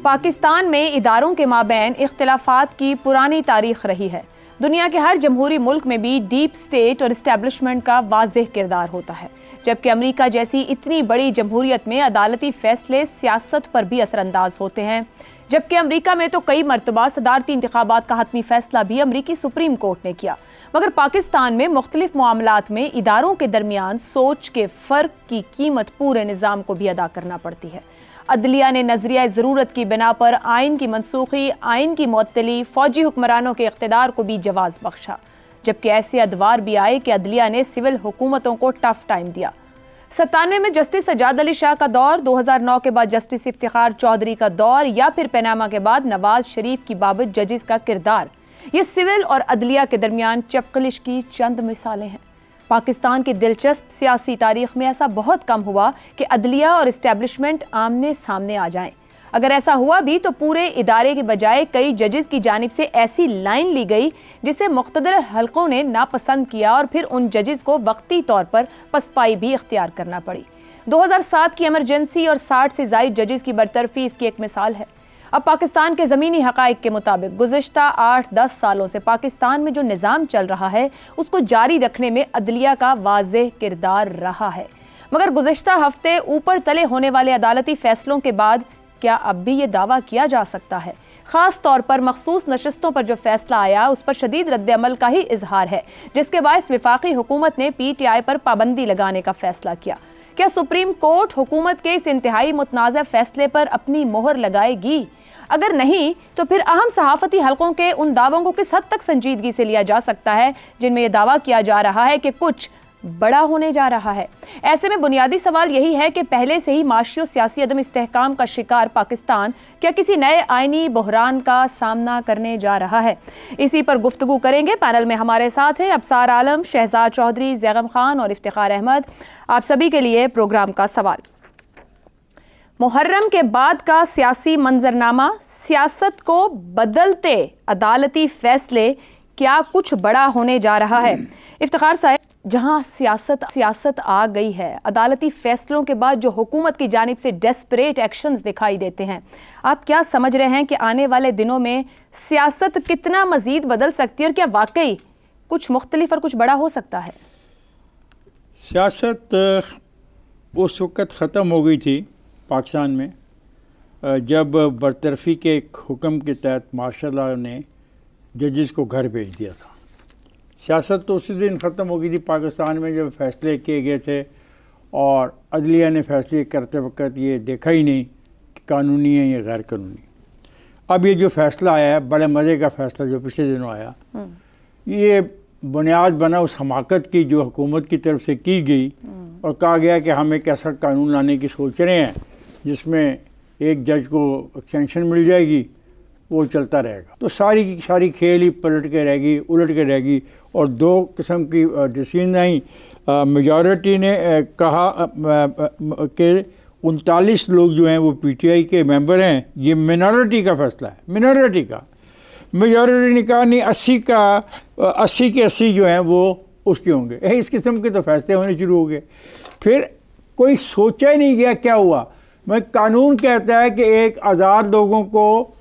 पाकिस्तान में इदारों के माबैन इख्तिलाफात की पुरानी तारीख रही है। दुनिया के हर जमहूरी मुल्क में भी डीप स्टेट और इस्टेब्लिशमेंट का वाज़ेह किरदार होता है, जबकि अमेरिका जैसी इतनी बड़ी जमहूरियत में अदालती फैसले सियासत पर भी असरअंदाज होते हैं। जबकि अमेरिका में तो कई मरतबा सदारती इंतखाबात का हतमी फैसला भी अमेरिकी सुप्रीम कोर्ट ने किया, मगर पाकिस्तान में मुख्तलिफ मामलात में इदारों के दरमियान सोच के फ़र्क की कीमत पूरे निज़ाम को भी अदा करना पड़ती है। अदलिया ने नजरिया ज़रूरत की बिना पर आइन की मनसूखी, आइन की मुअत्तली, फौजी हुक्मरानों के इख्तिदार को भी जवाज़ बख्शा, जबकि ऐसे अदवार भी आए कि अदलिया ने सिविल हुकूमतों को टफ टाइम दिया। 97 में जस्टिस सजाद अली शाह का दौर, 2009 के बाद जस्टिस इफ्तिखार चौधरी का दौर, या फिर पनामा के बाद नवाज शरीफ की बाबत जजेस का किरदार, ये सिविल और अदलिया के दरमियान चपकलिश की चंद मिसालें हैं। पाकिस्तान की दिलचस्प सियासी तारीख में ऐसा बहुत कम हुआ कि अदलिया और इस्टेब्लिशमेंट आमने सामने आ जाएं। अगर ऐसा हुआ भी तो पूरे इदारे के बजाय कई जजेस की जानिब से ऐसी लाइन ली गई जिसे मुख्तदर हल्कों ने नापसंद किया और फिर उन जजेस को वक्ती तौर पर पसपाई भी इख्तियार करना पड़ी। 2007 की एमरजेंसी और 60 से ज़ायद जजेस की बरतरफी इसकी एक मिसाल है। अब पाकिस्तान के ज़मीनी हक़ाइक़ के मुताबिक गुज़िश्ता 8-10 सालों से पाकिस्तान में जो निज़ाम चल रहा है उसको जारी रखने में अदलिया का वाज़ेह किरदार रहा है। मगर गुज़िश्ता हफ्ते ऊपर तले होने वाले अदालती फ़ैसलों के बाद क्या अब भी ये दावा किया जा सकता है? ख़ास तौर पर मखसूस नशस्तों पर जो फैसला आया उस पर शदीद रद्द-ए-अमल का ही इजहार है, जिसके बायस वफाकी हुकूमत ने PTI पर पाबंदी लगाने का फैसला किया। क्या सुप्रीम कोर्ट हुकूमत के इस इंतहाई मुतनाज़ा फैसले पर अपनी मोहर लगाएगी? अगर नहीं तो फिर अहम सहाफ़ती हलकों के उन दावों को किस हद तक संजीदगी से लिया जा सकता है जिनमें यह दावा किया जा रहा है कि कुछ बड़ा होने जा रहा है? ऐसे में बुनियादी सवाल यही है कि पहले से ही माशी और सियासी अदम इस्तेहकाम का शिकार पाकिस्तान क्या किसी नए आइनी बहरान का सामना करने जा रहा है? इसी पर गुफ्तगू करेंगे। पैनल में हमारे साथ हैं अबसार आलम, शहजाद चौधरी, जैगम खान और इफ्तिखार अहमद। आप सभी के लिए प्रोग्राम का सवाल। मुहर्रम के बाद का सियासी मंजरनामा, सियासत को बदलते अदालती फैसले, क्या कुछ बड़ा होने जा रहा है? इफ्तिखार साहब, जहां सियासत आ गई है, अदालती फैसलों के बाद जो हुकूमत की जानिब से डेस्परेट एक्शंस दिखाई देते हैं, आप क्या समझ रहे हैं कि आने वाले दिनों में सियासत कितना मजीद बदल सकती है और क्या वाकई कुछ मुख्तलिफ और कुछ बड़ा हो सकता है? सियासत उस वक़्त ख़त्म हो गई थी पाकिस्तान में जब बरतरफी के एक हुक्म के तहत मार्शल ने जजेस को घर भेज दिया था। सियासत तो उसी दिन ख़त्म हो गई थी पाकिस्तान में जब फ़ैसले किए गए थे और अदलिया ने फ़ैसले करते वक्त ये देखा ही नहीं कि कानूनी है या गैर कानूनी। अब ये जो फ़ैसला आया है, बड़े मज़े का फ़ैसला जो पिछले दिनों आया, ये बुनियाद बना उस हमाकत की जो हुकूमत की तरफ से की गई और कहा गया कि हम एक ऐसा कानून लाने की सोच रहे हैं जिसमें एक जज को एक्सटेंशन मिल जाएगी, वो चलता रहेगा। तो सारी की सारी खेल ही पलट के रहेगी, उलट के रहेगी और दो किस्म की डिसीजन आई। मेजॉरिटी ने कहा कि 39 लोग जो हैं वो PTI के मेंबर हैं, ये मिनॉरिटी का फ़ैसला है, मिनॉरिटी का। मेजॉरिटी ने कहा नहीं, 80 के 80 जो हैं वो उसके होंगे। इस किस्म के तो फैसले होने शुरू हो गए। फिर कोई सोचा ही नहीं गया क्या हुआ। मैं कानून कहता है कि एक आज़ाद लोगों को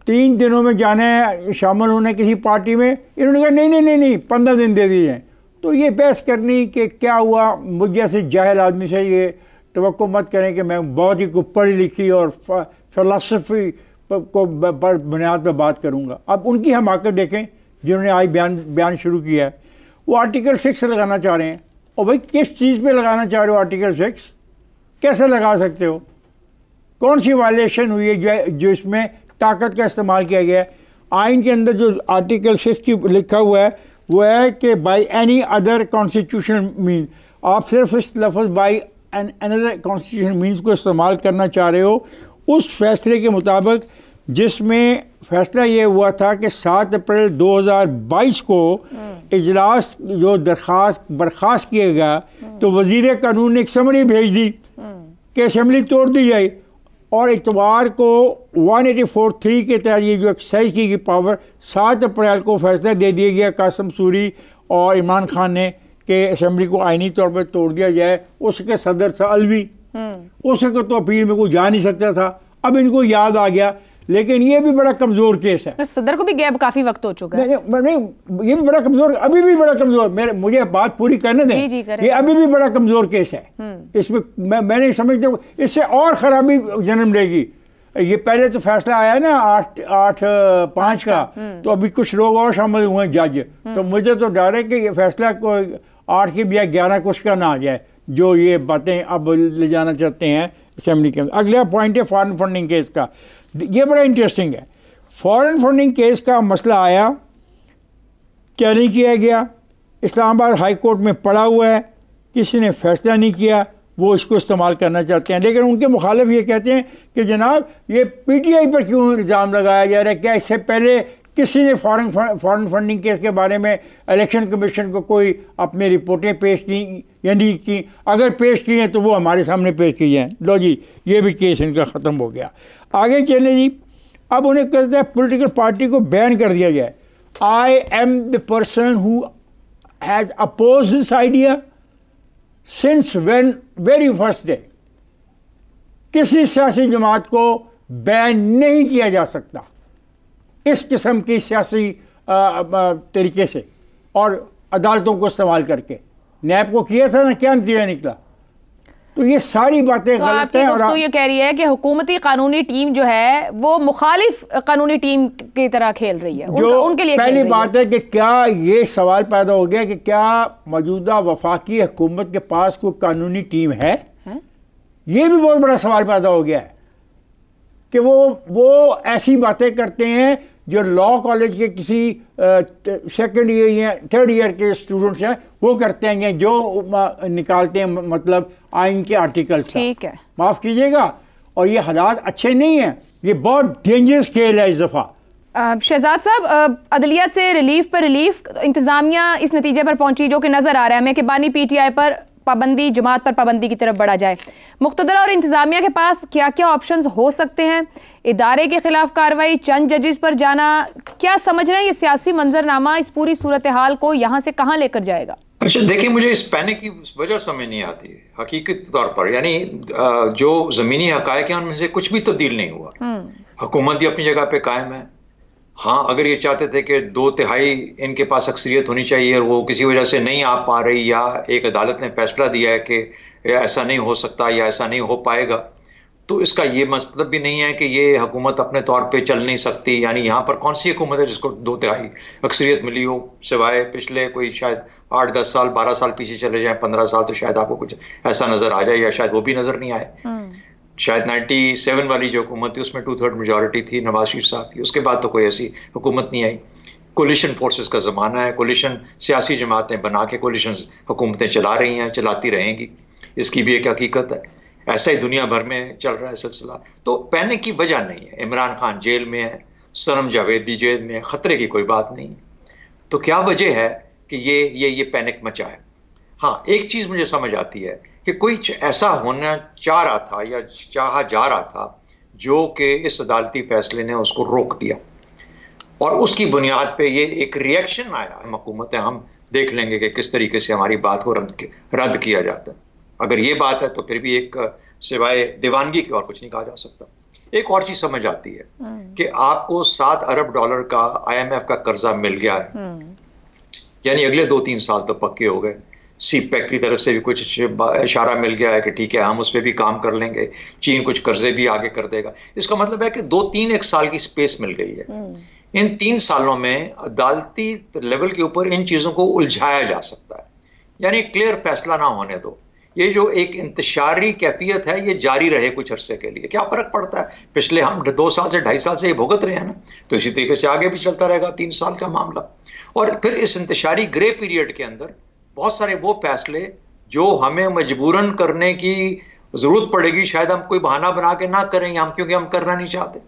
3 दिनों में जाना है शामिल होने किसी पार्टी में, इन्होंने कहा नहीं 15 दिन दे दिए हैं। तो ये बहस करनी कि क्या हुआ, मुझ जैसे जाहिल आदमी से ये तवक्को मत करें कि मैं बहुत ही पढ़ी लिखी और फ़िलासफ़ी को बुनियाद पर बात करूँगा। अब उनकी हमाकत देखें जिन्होंने आज बयान शुरू किया है। वो आर्टिकल 6 लगाना चाह रहे हैं। और भाई किस चीज़ पे लगाना चाह रहे हो आर्टिकल 6? कैसे लगा सकते हो? कौन सी वायलेशन हुई है जो इसमें ताकत का इस्तेमाल किया गया है? आइन के अंदर जो आर्टिकल 6 की लिखा हुआ है वो है कि by any other constitutional mean, आप सिर्फ इस लफ्ज़ बाई अनदर कॉन्स्टिट्यूशनल मीन्स को इस्तेमाल करना चाह रहे हो उस फैसले के मुताबिक, जिसमें फ़ैसला ये हुआ था कि 7 अप्रैल 2022 को इजलास जो बर्खास्त किया गया तो वज़ीर कानून ने एक समरी भेज दी कि असम्बली तोड़ दी जाए और इतवार को 184(3) के तहत ये जो एक्सरसाइज की गई पावर 7 अप्रैल को फैसला दे दिया गया कासिम सूरी और इमरान खान ने कि असम्बली को आइनी तौर पर तोड़ दिया जाए। उसके सदर था अलवी, उसके तो अपील में कोई जा नहीं सकता था। अब इनको याद आ गया, लेकिन ये भी बड़ा कमज़ोर केस है। सदर को भी गैप काफ़ी वक्त हो चुका है। नहीं, ये भी बड़ा कमज़ोर, अभी भी बड़ा कमज़ोर, मुझे बात पूरी करने दें। जी, ये अभी भी बड़ा कमज़ोर केस है। इसमें मैं नहीं समझता, इससे और ख़राबी जन्म लेगी। ये पहले तो फैसला आया ना 8-5 का, तो अभी कुछ लोग और शामिल हुए हैं जज, तो मुझे तो डर है कि ये फैसला को 8 की बजाय 11 कुछ का ना आ जाए, जो ये बातें अब ले जाना चाहते हैं असेंबली के अंदर। अगला पॉइंट है फॉरेन फंडिंग केस का। ये बड़ा इंटरेस्टिंग है। फॉरेन फंडिंग केस का मसला आया, क्या नहीं किया गया, इस्लामाबाद हाई कोर्ट में पड़ा हुआ है, किसी ने फैसला नहीं किया, वो इसको इस्तेमाल करना चाहते हैं। लेकिन उनके मुखालिफ ये कहते हैं कि जनाब ये पीटीआई पर क्यों इल्ज़ाम लगाया जा रहा है, क्या इससे पहले किसी ने फॉरेन फंडिंग केस के बारे में इलेक्शन कमीशन को कोई अपनी रिपोर्टें पेश की या नहीं की? अगर पेश की हैं तो वो हमारे सामने पेश की जाएँ। लो जी, ये भी केस इनका ख़त्म हो गया। आगे चले जी, अब उन्हें कहते हैं पॉलिटिकल पार्टी को बैन कर दिया जाए। I am the person who has oppose this idea since very first day. किसी सियासी जमात को बैन नहीं किया जा सकता इस किस्म की सियासी तरीके से और अदालतों को इस्तेमाल करके। नैब को किया था ना, क्या नतीजा निकला? तो ये सारी बातें गलत हैं। और तो ये कह रही है कि हुकूमती कानूनी टीम जो है वो मुखालिफ कानूनी टीम की तरह खेल रही है। उनके लिए पहली बात है कि क्या ये सवाल पैदा हो गया कि क्या मौजूदा वफाकी हुकूमत के पास कोई कानूनी टीम है? ये भी बहुत बड़ा सवाल पैदा हो गया है कि वो ऐसी बातें करते हैं जो लॉ कॉलेज के किसी सेकंड ईयर या थर्ड ईयर के स्टूडेंट्स हैं, वो करते हैं जो निकालते हैं मतलब आइन के आर्टिकल्स। ठीक है, माफ़ कीजिएगा, और ये हालात अच्छे नहीं हैं, ये बहुत डेंजरस खेल है इस दफ़ा। शहजाद साहब, अदलियत से रिलीफ पर रिलीफ, इंतज़ामिया इस नतीजे पर पहुंची जो कि नज़र आ रहा है हमें कि बानी पीटीआई पर पाबंदी, जमात पर पाबंदी की तरफ बढ़ा जाए। मुख्तदरा और इंतज़ामिया के पास क्या क्या ऑप्शंस हो सकते हैं? इदारे के खिलाफ कार्रवाई, चंद जजेस पर जाना, क्या समझ रहे हैं ये सियासी मंजरनामा इस पूरी सूरत हाल को यहाँ से कहाँ लेकर जाएगा? अच्छा देखिए, मुझे इस पैनिक की वजह समझ नहीं आती हकीकत तौर पर। यानी जो ज़मीनी हकायक हैं उनमें से कुछ भी तब्दील नहीं हुआ। हुकूमत भी अपनी जगह पे कायम है। हाँ, अगर ये चाहते थे कि 2/3 इनके पास अक्सरियत होनी चाहिए और वो किसी वजह से नहीं आ पा रही, या एक अदालत ने फैसला दिया है कि ऐसा नहीं हो सकता या ऐसा नहीं हो पाएगा, तो इसका ये मतलब भी नहीं है कि ये हुकूमत अपने तौर पे चल नहीं सकती। यानी यहाँ पर कौन सी हुकूमत है जिसको 2/3 अक्सरियत मिली हो, सिवाय पिछले कोई शायद 8-10 साल 12 साल पीछे चले जाएं, 15 साल, तो शायद आपको कुछ ऐसा नजर आ जाए, या शायद वो भी नजर नहीं आए। शायद 97 वाली जो हुकूमत थी उसमें 2/3 मेजॉरिटी थी नवाज शरीफ साहब की, उसके बाद तो कोई ऐसी हुकूमत नहीं आई। कोलिशन फोर्सेस का ज़माना है, कोलिशन सियासी जमातें बना के कोलिशन हुकूमतें चला रही हैं, चलाती रहेंगी, इसकी भी एक हकीकत है। ऐसा ही दुनिया भर में चल रहा है सिलसिला। तो पैनिक की वजह नहीं है। इमरान खान जेल में है, सनम जावेद भी जेल में है, खतरे की कोई बात नहीं है। तो क्या वजह है कि ये पैनिक मचा है? हाँ, एक चीज़ मुझे समझ आती है कि कोई ऐसा होना चाह रहा था या चाहा जा रहा था जो कि इस अदालती फैसले ने उसको रोक दिया, और उसकी बुनियाद पे ये एक रिएक्शन आया। हम हुकूमत है, हम देख लेंगे कि किस तरीके से हमारी बात को रद्द किया जाता है। अगर ये बात है तो फिर भी एक सिवाय दीवानगी के और कुछ नहीं कहा जा सकता। एक और चीज़ समझ आती है कि आपको $7 अरब का IMF का कर्जा मिल गया है, यानी अगले 2-3 साल तो पक्के हो गए। CPEC की तरफ से भी कुछ इशारा मिल गया है कि ठीक है, हम उस पर भी काम कर लेंगे। चीन कुछ कर्जे भी आगे कर देगा। इसका मतलब है कि 2-3 साल की स्पेस मिल गई है। इन 3 सालों में अदालती लेवल के ऊपर इन चीज़ों को उलझाया जा सकता है, यानी क्लियर फैसला ना होने दो। ये जो एक इंतशारी कैफियत है ये जारी रहे कुछ अरसे के लिए, क्या फ़र्क पड़ता है? पिछले हम 2 साल से 2.5 साल से ये भुगत रहे हैं ना, तो इसी तरीके से आगे भी चलता रहेगा 3 साल का मामला। और फिर इस इंतशारी ग्रे पीरियड के अंदर बहुत सारे वो फैसले जो हमें मजबूरन करने की जरूरत पड़ेगी, शायद हम कोई बहाना बना के ना करें हम, क्योंकि हम करना नहीं चाहते।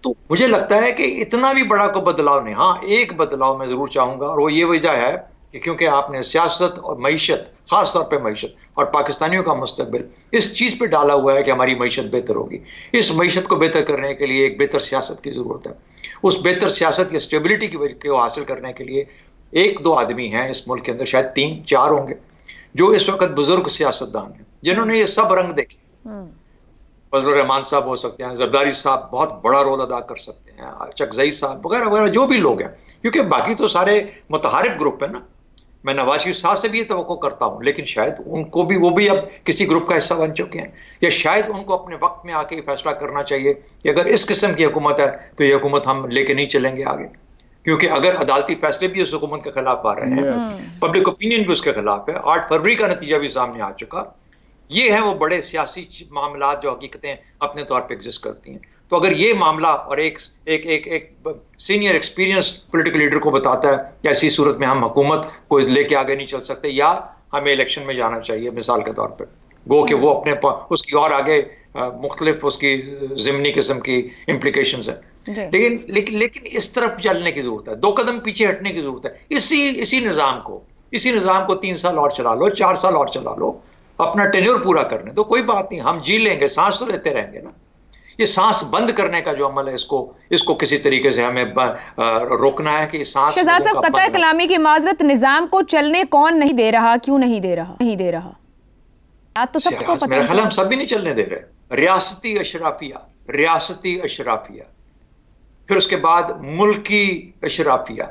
तो मुझे लगता है कि इतना भी बड़ा कोई बदलाव नहीं। हाँ, एक बदलाव मैं जरूर चाहूंगा, और वो ये वजह है कि क्योंकि आपने सियासत और मईशत, खास तौर पे मईशत और पाकिस्तानियों का मुस्तकबिल इस चीज पे डाला हुआ है कि हमारी मईशत बेहतर होगी। इस मईशत को बेहतर करने के लिए एक बेहतर सियासत की जरूरत है। उस बेहतर सियासत या स्टेबिलिटी को हासिल करने के लिए 1-2 आदमी हैं इस मुल्क के अंदर, शायद 3-4 होंगे, जो इस वक्त बुजुर्ग सियासतदान हैं, जिन्होंने ये सब रंग देखे। फजलुर रहमान साहब हो सकते हैं, जरदारी साहब बहुत बड़ा रोल अदा कर सकते हैं, चकजई साहब वगैरह वगैरह जो भी लोग हैं, क्योंकि बाकी तो सारे मुतहारिफ ग्रुप है ना। मैं नवाज शरीफ साहब से भी ये तवक्को करता हूँ, लेकिन शायद उनको भी, वो भी अब किसी ग्रुप का हिस्सा बन चुके हैं, या शायद उनको अपने वक्त में आके फैसला करना चाहिए कि अगर इस किस्म की हुकूमत है तो ये हुकूमत हम लेके नहीं चलेंगे आगे। क्योंकि अगर अदालती फैसले भी उस हुकूमत के खिलाफ आ रहे हैं, पब्लिक ओपिनियन भी उसके खिलाफ है, 8 फरवरी का नतीजा भी सामने आ चुका, ये है वो बड़े सियासी मामला जो हकीकतें अपने तौर पे एग्जिस्ट करती हैं। तो अगर ये मामला और एक सीनियर एक्सपीरियंस पॉलिटिकल लीडर को बताता है कि ऐसी सूरत में हम हुकूमत को लेके आगे नहीं चल सकते या हमें इलेक्शन में जाना चाहिए, मिसाल के तौर पर, गो कि वो अपने उसकी और आगे मुख्तलिफ उसकी ज़िमनी किस्म की इम्प्लीकेशंस है। लेकिन इस तरफ चलने की जरूरत है, 2 कदम पीछे हटने की जरूरत है। इसी निज़ाम को 3 साल और चला लो, 4 साल और चला लो, अपना टेन्योर पूरा करने तो कोई बात नहीं, हम जी लेंगे, सांस तो लेते रहेंगे ना। ये सांस बंद करने का जो अमल है, इसको किसी तरीके से हमें रोकना है कि सांस। शहजाद साहब, कतई कलामी की माजरत, निजाम को चलने कौन नहीं दे रहा, क्यों नहीं दे रहा? तो सबको पता, मेरा ख्याल हम सब भी नहीं चलने दे रहे। रियासती अशराफिया, फिर उसके बाद मुल्की अशराफिया,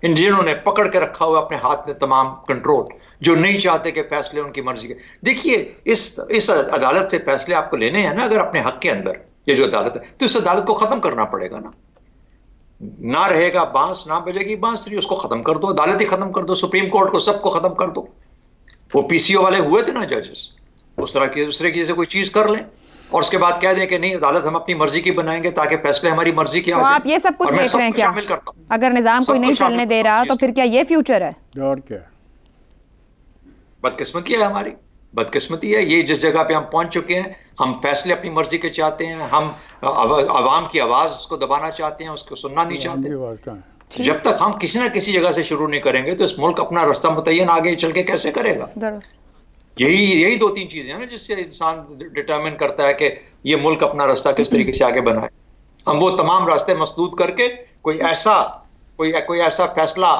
इन जिन्होंने पकड़ के रखा हुआ अपने हाथ में तमाम कंट्रोल, जो नहीं चाहते कि फैसले उनकी मर्जी के। देखिए, इस अदालत से फैसले आपको लेने हैं ना, अगर अपने हक के अंदर ये जो अदालत है, तो इस अदालत को खत्म करना पड़ेगा ना रहेगा बांस, ना बजेगी बांसुरी, उसको खत्म कर दो, अदालत ही खत्म कर दो, सुप्रीम कोर्ट को, सबको खत्म कर दो। वो पीसीओ वाले हुए थे ना जजेस, उस तरह की दूसरे की कोई चीज कर लें और उसके बाद कह दें कि नहीं, अदालत हम अपनी मर्जी की बनाएंगे ताकि फैसले हमारी मर्जी के। तो आप ये सब कुछ देख रहे हैं क्या? अगर निजाम कोई नहीं चलने दे रहा तो फिर क्या ये फ्यूचर है? और क्या, बदकिस्मती है हमारी, बदकिस्मती है ये। जिस जगह पे हम पहुंच चुके हैं, हम फैसले अपनी मर्जी के चाहते हैं, हम आवाम की आवाज को दबाना चाहते हैं, उसको सुनना नहीं चाहते। जब तक हम किसी ना किसी जगह से शुरू नहीं करेंगे तो इस मुल्क अपना रास्ता मुतय्यन आगे चल के कैसे करेगा? यही 2-3 चीजें हैं ना जिससे इंसान डिटरमिन करता है कि ये मुल्क अपना रास्ता किस तरीके से आगे बनाए। हम वो तमाम रास्ते मसदूद करके कोई ऐसा फैसला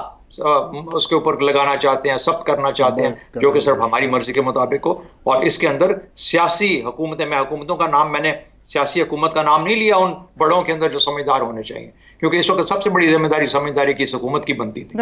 उसके ऊपर लगाना चाहते हैं, सख्त करना चाहते हैं जो कि सिर्फ हमारी मर्जी के मुताबिक हो। और इसके अंदर सियासी हुकूमतें, मैं हुकूमतों का नाम, मैंने सियासी हुकूमत का नाम नहीं लिया उन बड़ों के अंदर जो समझदार होने चाहिए, क्योंकि इस वक्त सबसे बड़ी जिम्मेदारी समझदारी की इस हुकूमत की बनती थी।